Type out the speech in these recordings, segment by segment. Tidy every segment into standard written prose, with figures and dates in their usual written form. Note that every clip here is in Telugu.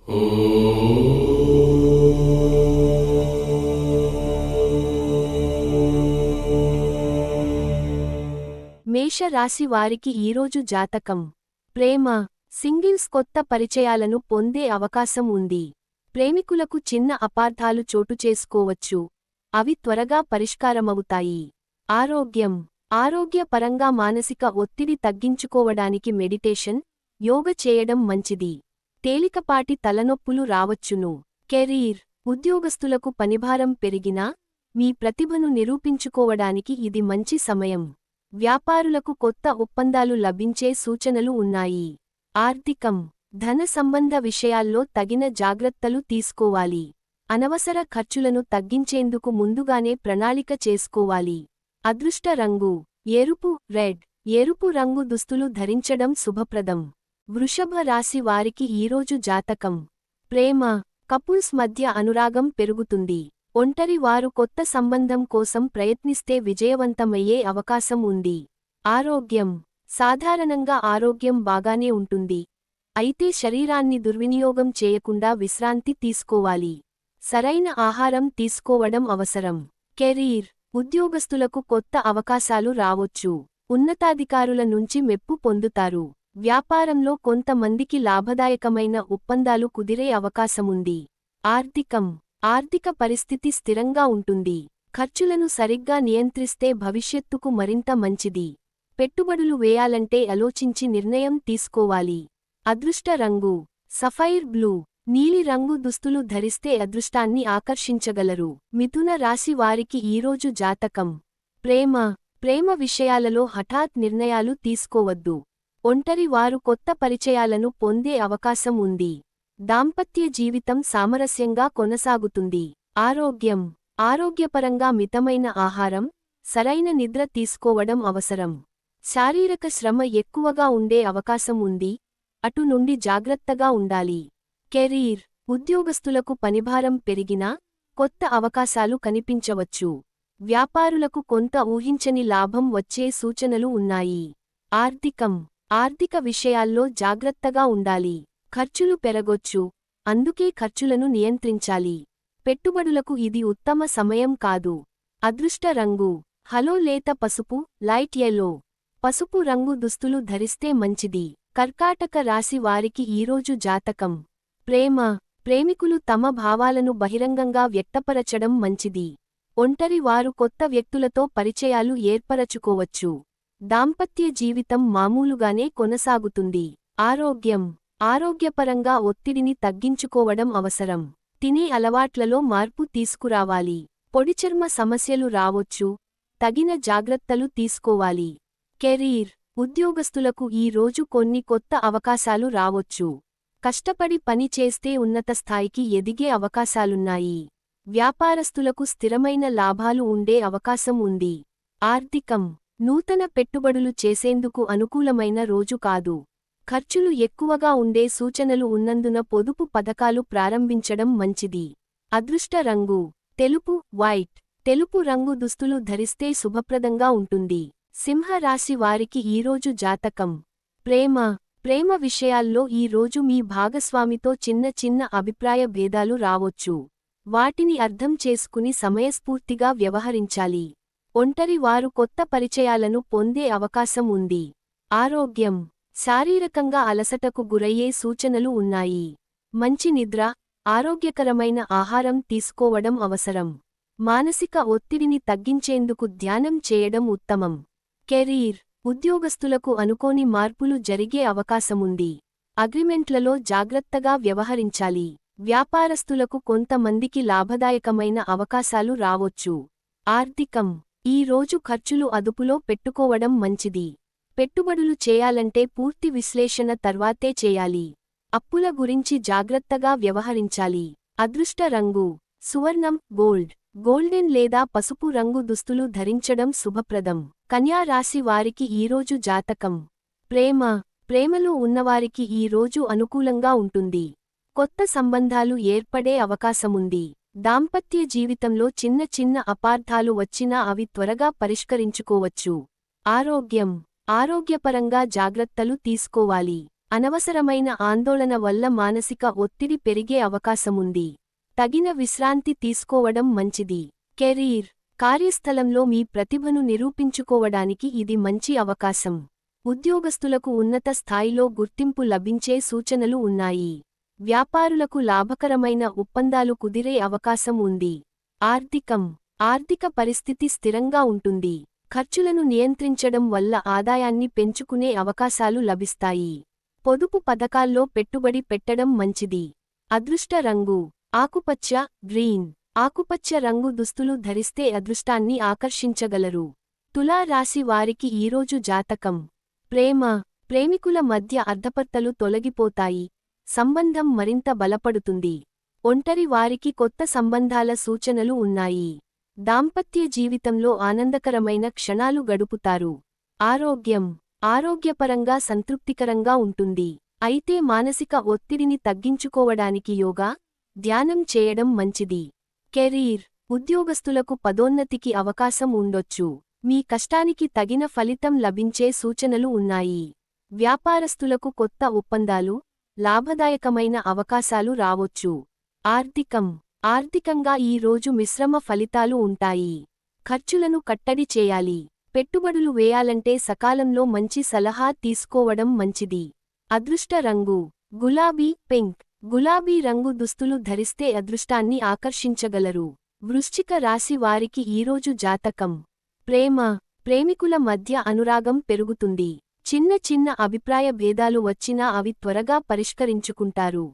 మేష రాశి వారికి ఈరోజు జాతకం. ప్రేమ, సింగిల్స్ కొత్త పరిచయాలను పొందే అవకాశం ఉంది. ప్రేమికులకు చిన్న అపార్థాలు చోటుచేసుకోవచ్చు. అవి త్వరగా పరిష్కారమవుతాయి. ఆరోగ్యం, ఆరోగ్యపరంగా మానసిక ఒత్తిడి తగ్గించుకోవడానికి మెడిటేషన్, యోగ చేయడం మంచిది. తేలికపాటి తలనొప్పులు రావచ్చును. కెరీర్, ఉద్యోగస్తులకు పనిభారం పెరిగినా మీ ప్రతిభను నిరూపించుకోవడానికి ఇది మంచి సమయం. వ్యాపారులకు కొత్త ఒప్పందాలు లభించే సూచనలు ఉన్నాయి. ఆర్థికం, ధన సంబంధ విషయాల్లో తగిన జాగ్రత్తలు తీసుకోవాలి. అనవసర ఖర్చులను తగ్గించేందుకు ముందుగానే ప్రణాళిక చేసుకోవాలి. అదృష్ట రంగు ఎరుపు, రెడ్. ఎరుపు రంగు దుస్తులు ధరించడం శుభప్రదం. వృషభ రాశి వారికి ఈరోజు జాతకం. ప్రేమ, కపుల్స్ మధ్య అనురాగం పెరుగుతుంది. ఒంటరి వారు కొత్త సంబంధం కోసం ప్రయత్నిస్తే విజయవంతమయ్యే అవకాశం ఉంది. ఆరోగ్యం, సాధారణంగా ఆరోగ్యం బాగానే ఉంటుంది. అయితే శరీరాన్ని దుర్వినియోగం చేయకుండా విశ్రాంతి తీసుకోవాలి. సరైన ఆహారం తీసుకోవడం అవసరం. కెరీర్, ఉద్యోగస్తులకు కొత్త అవకాశాలు రావొచ్చు. ఉన్నతాధికారుల నుంచి మెప్పు పొందుతారు. వ్యాపారంలో కొంతమందికి లాభదాయకమైన ఒప్పందాలు కుదిరే అవకాశముంది. ఆర్థికం, ఆర్థిక పరిస్థితి స్థిరంగా ఉంటుంది. ఖర్చులను సరిగ్గా నియంత్రిస్తే భవిష్యత్తుకు మరింత మంచిది. పెట్టుబడులు వేయాలంటే ఆలోచించి నిర్ణయం తీసుకోవాలి. అదృష్ట రంగు సఫైర్ బ్లూ. నీలి రంగు దుస్తులు ధరిస్తే అదృష్టాన్ని ఆకర్షించగలరు. మిథున రాశి వారికి ఈరోజు జాతకం. ప్రేమ, ప్రేమ విషయాలలో హఠాత్ నిర్ణయాలు తీసుకోవద్దు. ఒంటరి వారు కొత్త పరిచయాలను పొందే అవకాశం ఉంది. దాంపత్య జీవితం సామరస్యంగా కొనసాగుతుంది. ఆరోగ్యం, ఆరోగ్యపరంగా మితమైన ఆహారం, సరైన నిద్ర తీసుకోవడం అవసరం. శారీరక శ్రమ ఎక్కువగా ఉండే అవకాశం ఉంది. అటు నుండి జాగ్రత్తగా ఉండాలి. కెరీర్, ఉద్యోగస్తులకు పనిభారం పెరిగినా కొత్త అవకాశాలు కనిపించవచ్చు. వ్యాపారులకు కొంత ఊహించని లాభం వచ్చే సూచనలు ఉన్నాయి. ఆర్థికం, ఆర్థిక విషయాల్లో జాగ్రత్తగా ఉండాలి. ఖర్చులు పెరగొచ్చు, అందుకే ఖర్చులను నియంత్రించాలి. పెట్టుబడులకు ఇది ఉత్తమ సమయం కాదు. అదృష్ట రంగు హలో లేత పసుపు, లైట్ యెల్లో. పసుపు రంగు దుస్తులు ధరిస్తే మంచిది. కర్కాటక రాశి వారికి ఈరోజు జాతకం. ప్రేమ, ప్రేమికులు తమ భావాలను బహిరంగంగా వ్యక్తపరచడం మంచిది. ఒంటరి వారు కొత్త వ్యక్తులతో పరిచయాలు ఏర్పరచుకోవచ్చు. దాంపత్య జీవితం మామూలుగానే కొనసాగుతుంది. ఆరోగ్యం, ఆరోగ్యపరంగా ఒత్తిడిని తగ్గించుకోవడం అవసరం. తినే అలవాట్లలో మార్పు తీసుకురావాలి. పొడిచర్మ సమస్యలు రావొచ్చు, తగిన జాగ్రత్తలు తీసుకోవాలి. కెరీర్, ఉద్యోగస్తులకు ఈ రోజు కొన్ని కొత్త అవకాశాలు రావొచ్చు. కష్టపడి పని చేస్తే ఉన్నత స్థాయికి ఎదిగే అవకాశాలున్నాయి. వ్యాపారస్తులకు స్థిరమైన లాభాలు ఉండే అవకాశం ఉంది. ఆర్థికం, నూతన పెట్టుబడులు చేసేందుకు అనుకూలమైన రోజు కాదు. ఖర్చులు ఎక్కువగా ఉండే సూచనలు ఉన్నందున పొదుపు పథకాలు ప్రారంభించడం మంచిది. అదృష్ట రంగు తెలుపు, వైట్. తెలుపు రంగు దుస్తులు ధరిస్తే శుభప్రదంగా ఉంటుంది. సింహ రాశి వారికి ఈరోజు జాతకం. ప్రేమ, ప్రేమ విషయాల్లో ఈ రోజు మీ భాగస్వామితో చిన్న చిన్న అభిప్రాయ భేదాలు రావొచ్చు. వాటిని అర్థం చేసుకుని సమయస్ఫూర్తిగా వ్యవహరించాలి. ఒంటరి వారు కొత్త పరిచయాలను పొందే అవకాశం ఉంది. ఆరోగ్యం, శారీరకంగా అలసటకు గురయ్యే సూచనలు ఉన్నాయి. మంచి నిద్ర, ఆరోగ్యకరమైన ఆహారం తీసుకోవడం అవసరం. మానసిక ఒత్తిడిని తగ్గించేందుకు ధ్యానం చేయడం ఉత్తమం. కెరీర్, ఉద్యోగస్తులకు అనుకోని మార్పులు జరిగే అవకాశముంది. అగ్రిమెంట్లలో జాగ్రత్తగా వ్యవహరించాలి. వ్యాపారస్తులకు కొంతమందికి లాభదాయకమైన అవకాశాలు రావొచ్చు. ఆర్థికం, ఈ రోజు ఖర్చులు అదుపులో పెట్టుకోవడం మంచిది. పెట్టుబడులు చేయాలంటే పూర్తి విశ్లేషణ తర్వాతే చేయాలి. అప్పుల గురించి జాగ్రత్తగా వ్యవహరించాలి. అదృష్ట రంగు సువర్ణం, గోల్డ్. గోల్డెన్ లేదా పసుపు రంగు దుస్తులు ధరించడం శుభప్రదం. కన్యా రాశి వారికి ఈరోజు జాతకం. ప్రేమ, ప్రేమలో ఉన్నవారికి ఈ రోజు అనుకూలంగా ఉంటుంది. కొత్త సంబంధాలు ఏర్పడే అవకాశముంది. దాంపత్య జీవితంలో చిన్న చిన్న అపార్థాలు వచ్చినా అవి త్వరగా పరిష్కరించుకోవచ్చు. ఆరోగ్యం, ఆరోగ్యపరంగా జాగ్రత్తలు తీసుకోవాలి. అనవసరమైన ఆందోళన వల్ల మానసిక ఒత్తిడి పెరిగే అవకాశముంది. తగిన విశ్రాంతి తీసుకోవడం మంచిది. కెరీర్, కార్యస్థలంలో మీ ప్రతిభను నిరూపించుకోవడానికి ఇది మంచి అవకాశం. ఉద్యోగస్తులకు ఉన్నత స్థాయిలో గుర్తింపు లభించే సూచనలు ఉన్నాయి. వ్యాపారులకు లాభకరమైన ఒప్పందాలు కుదిరే అవకాశం ఉంది. ఆర్థిక పరిస్థితి స్థిరంగా ఉంటుంది. ఖర్చులను నియంత్రించడం వల్ల ఆదాయాన్ని పెంచుకునే అవకాశాలు లభిస్తాయి. పొదుపు పథకాల్లో పెట్టుబడి పెట్టడం మంచిది. అదృష్ట రంగు ఆకుపచ్చ, గ్రీన్. ఆకుపచ్చ రంగు దుస్తులు ధరిస్తే అదృష్టాన్ని ఆకర్షించగలరు. తులా రాశి వారికి ఈరోజు జాతకం. ప్రేమికుల మధ్య అర్ధపర్తలు తొలగిపోతాయి. సంబంధం మరింత బలపడుతుంది. ఒంటరి వారికి కొత్త సంబంధాల సూచనలు ఉన్నాయి. దాంపత్య జీవితంలో ఆనందకరమైన క్షణాలు గడుపుతారు. ఆరోగ్యపరంగా సంతృప్తికరంగా ఉంటుంది. అయితే మానసిక ఒత్తిడిని తగ్గించుకోవడానికి యోగా, ధ్యానం చేయడం మంచిది. కెరీర్, ఉద్యోగస్తులకు పదోన్నతికి అవకాశం ఉండొచ్చు. మీ కష్టానికి తగిన ఫలితం లభించే సూచనలు ఉన్నాయి. వ్యాపారస్తులకు కొత్త ఒప్పందాలు, లాభదాయకమైన అవకాశాలు రావొచ్చు. ఆర్థికంగా ఈ రోజు మిశ్రమ ఫలితాలు ఉంటాయి. ఖర్చులను కట్టడి చేయాలి. పెట్టుబడులు వేయాలంటే సకాలంలో మంచి సలహా తీసుకోవడం మంచిది. అదృష్ట రంగు గులాబీ, పింక్. గులాబీ రంగు దుస్తులు ధరిస్తే అదృష్టాన్ని ఆకర్షించగలరు. వృశ్చిక రాశి వారికి ఈరోజు జాతకం. ప్రేమికుల మధ్య అనురాగం పెరుగుతుంది. చిన్న అభిప్రాయ భేదాలు వచ్చినా అవి త్వరగా పరిష్కరించుకుంటారు.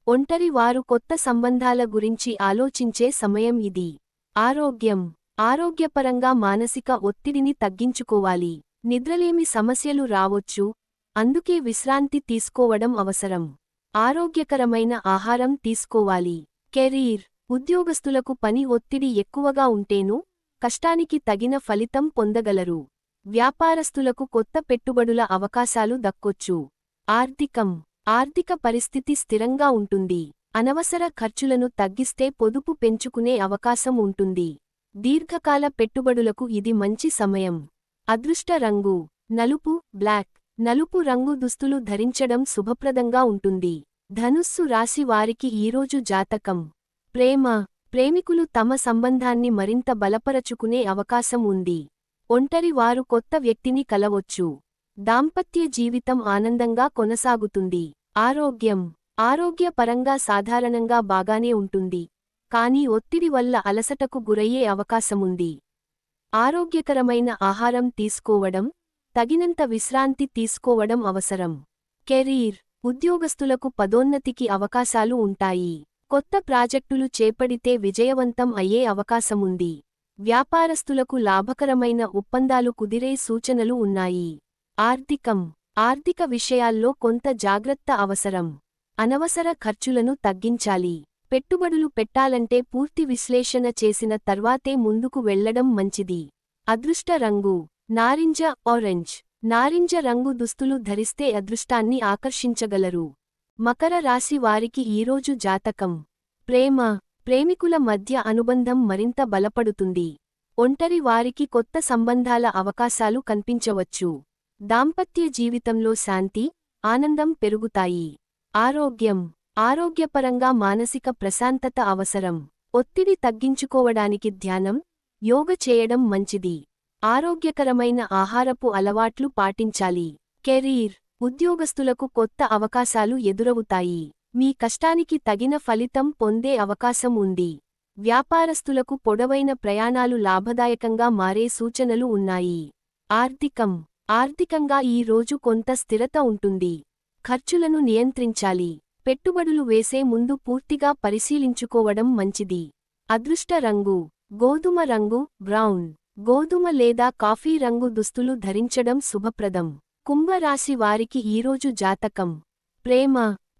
ఒంటరి వారు కొత్త సంబంధాల గురించి ఆలోచించే సమయం ఇది. ఆరోగ్యపరంగా మానసిక ఒత్తిడిని తగ్గించుకోవాలి. నిద్రలేమి సమస్యలు రావొచ్చు, అందుకే విశ్రాంతి తీసుకోవడం అవసరం. ఆరోగ్యకరమైన ఆహారం తీసుకోవాలి. కెరీర్, ఉద్యోగస్తులకు పని ఒత్తిడి ఎక్కువగా ఉంటేనూ కష్టానికి తగిన ఫలితం పొందగలరు. వ్యాపారస్తులకు కొత్త పెట్టుబడుల అవకాశాలు దక్కొచ్చు. ఆర్థిక పరిస్థితి స్థిరంగా ఉంటుంది. అనవసర ఖర్చులను తగ్గిస్తే పొదుపు పెంచుకునే అవకాశం ఉంటుంది. దీర్ఘకాల పెట్టుబడులకు ఇది మంచి సమయం. అదృష్ట రంగు నలుపు, బ్లాక్. నలుపు రంగు దుస్తులు ధరించడం శుభప్రదంగా ఉంటుంది. ధనుస్సు రాశి వారికి ఈరోజు జాతకం. ప్రేమికులు తమ సంబంధాన్ని మరింత బలపరచుకునే అవకాశం ఉంది. ఒంటరి వారు కొత్త వ్యక్తిని కలవొచ్చు. దాంపత్య జీవితం ఆనందంగా కొనసాగుతుంది. ఆరోగ్యపరంగా సాధారణంగా బాగానే ఉంటుంది. కానీ ఒత్తిడి వల్ల అలసటకు గురయ్యే అవకాశముంది. ఆరోగ్యకరమైన ఆహారం తీసుకోవడం, తగినంత విశ్రాంతి తీసుకోవడం అవసరం. కెరీర్, ఉద్యోగస్తులకు పదోన్నతికి అవకాశాలు ఉంటాయి. కొత్త ప్రాజెక్టులు చేపడితే విజయవంతం అయ్యే అవకాశముంది. వ్యాపారస్తులకు లాభకరమైన ఒప్పందాలు కుదిరే సూచనలు ఉన్నాయి. ఆర్థిక విషయాల్లో కొంత జాగ్రత్త అవసరం. అనవసర ఖర్చులను తగ్గించాలి. పెట్టుబడులు పెట్టాలంటే పూర్తి విశ్లేషణ చేసిన తర్వాతే ముందుకు వెళ్లడం మంచిది. అదృష్ట రంగు నారింజ, ఆరెంజ్. నారింజ రంగు దుస్తులు ధరిస్తే అదృష్టాన్ని ఆకర్షించగలరు. మకర రాశి వారికి ఈరోజు జాతకం. ప్రేమికుల మధ్య అనుబంధం మరింత బలపడుతుంది. ఒంటరి వారికి కొత్త సంబంధాల అవకాశాలు కనిపించవచ్చు. దాంపత్య జీవితంలో శాంతి, ఆనందం పెరుగుతాయి. ఆరోగ్యపరంగా మానసిక ప్రశాంతత అవసరం. ఒత్తిడి తగ్గించుకోవడానికి ధ్యానం, యోగ చేయడం మంచిది. ఆరోగ్యకరమైన ఆహారపు అలవాట్లు పాటించాలి. కెరీర్, ఉద్యోగస్తులకు కొత్త అవకాశాలు ఎదురవుతాయి. మీ కష్టానికి తగిన ఫలితం పొందే అవకాశం ఉంది. వ్యాపారస్తులకు పొడవైన ప్రయాణాలు లాభదాయకంగా మారే సూచనలు ఉన్నాయి. ఆర్థికంగా ఈ రోజు కొంత స్థిరత ఉంటుంది. ఖర్చులను నియంత్రించాలి. పెట్టుబడులు వేసే ముందు పూర్తిగా పరిశీలించుకోవడం మంచిది. అదృష్ట రంగు గోధుమ రంగు, బ్రౌన్. గోధుమ లేదా కాఫీ రంగు దుస్తులు ధరించడం శుభప్రదం. కుంభరాశి వారికి ఈరోజు జాతకం.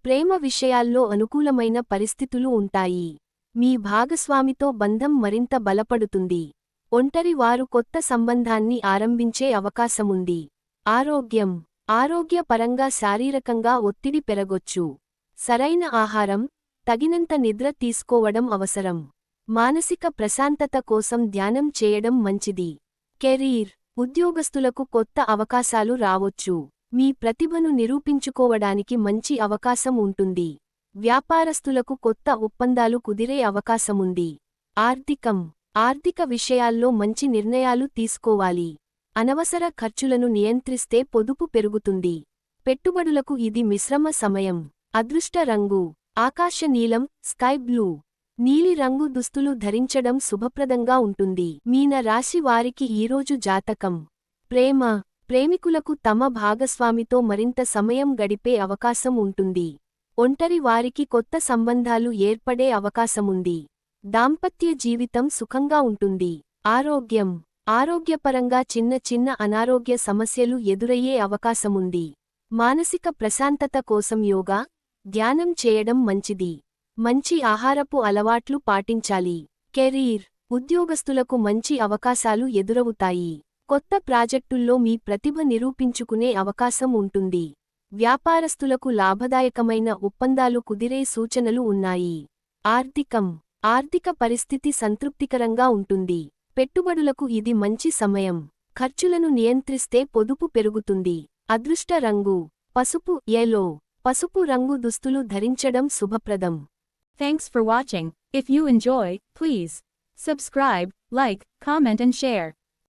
ప్రేమ విషయాల్లో అనుకూలమైన పరిస్థితులు ఉంటాయి. మీ భాగస్వామితో బంధం మరింత బలపడుతుంది. ఒంటరి వారు కొత్త సంబంధాన్ని ఆరంభించే అవకాశముంది. ఆరోగ్యపరంగా శారీరకంగా ఒత్తిడి పెరగొచ్చు. సరైన ఆహారం, తగినంత నిద్ర తీసుకోవడం అవసరం. మానసిక ప్రశాంతత కోసం ధ్యానం చేయడం మంచిది. కెరీర్, ఉద్యోగస్తులకు కొత్త అవకాశాలు రావొచ్చు. మీ ప్రతిభను నిరూపించుకోవడానికి మంచి అవకాశం ఉంటుంది. వ్యాపారస్తులకు కొత్త ఒప్పందాలు కుదిరే అవకాశముంది. ఆర్థిక విషయాల్లో మంచి నిర్ణయాలు తీసుకోవాలి. అనవసర ఖర్చులను నియంత్రిస్తే పొదుపు పెరుగుతుంది. పెట్టుబడులకు ఇది మిశ్రమ సమయం. అదృష్ట రంగు ఆకాశ నీలం, స్కై బ్లూ. నీలి రంగు దుస్తులు ధరించడం శుభప్రదంగా ఉంటుంది. మీన రాశి వారికి ఈరోజు జాతకం. ప్రేమికులకు తమ భాగస్వామితో మరింత సమయం గడిపే అవకాశం ఉంటుంది. ఒంటరి వారికి కొత్త సంబంధాలు ఏర్పడే అవకాశముంది. దాంపత్య జీవితం సుఖంగా ఉంటుంది. ఆరోగ్యపరంగా చిన్న అనారోగ్య సమస్యలు ఎదురయ్యే అవకాశముంది. మానసిక ప్రశాంతత కోసం యోగా, ధ్యానం చేయడం మంచిది. మంచి ఆహారపు అలవాట్లు పాటించాలి. కెరీర్ ఉద్యోగస్తులకు మంచి అవకాశాలు ఎదురవుతాయి. కొత్త ప్రాజెక్టుల్లో మీ ప్రతిభ నిరూపించుకునే అవకాశం ఉంటుంది. వ్యాపారస్తులకు లాభదాయకమైన ఒప్పందాలు కుదిరే సూచనలు ఉన్నాయి. ఆర్థిక పరిస్థితి సంతృప్తికరంగా ఉంటుంది. పెట్టుబడులకు ఇది మంచి సమయం. ఖర్చులను నియంత్రిస్తే పొదుపు పెరుగుతుంది. అదృష్ట రంగు పసుపు, ఎల్లో. పసుపు రంగు దుస్తులు ధరించడం శుభప్రదం. Thanks for watching. If you enjoy, please subscribe, like, comment and share.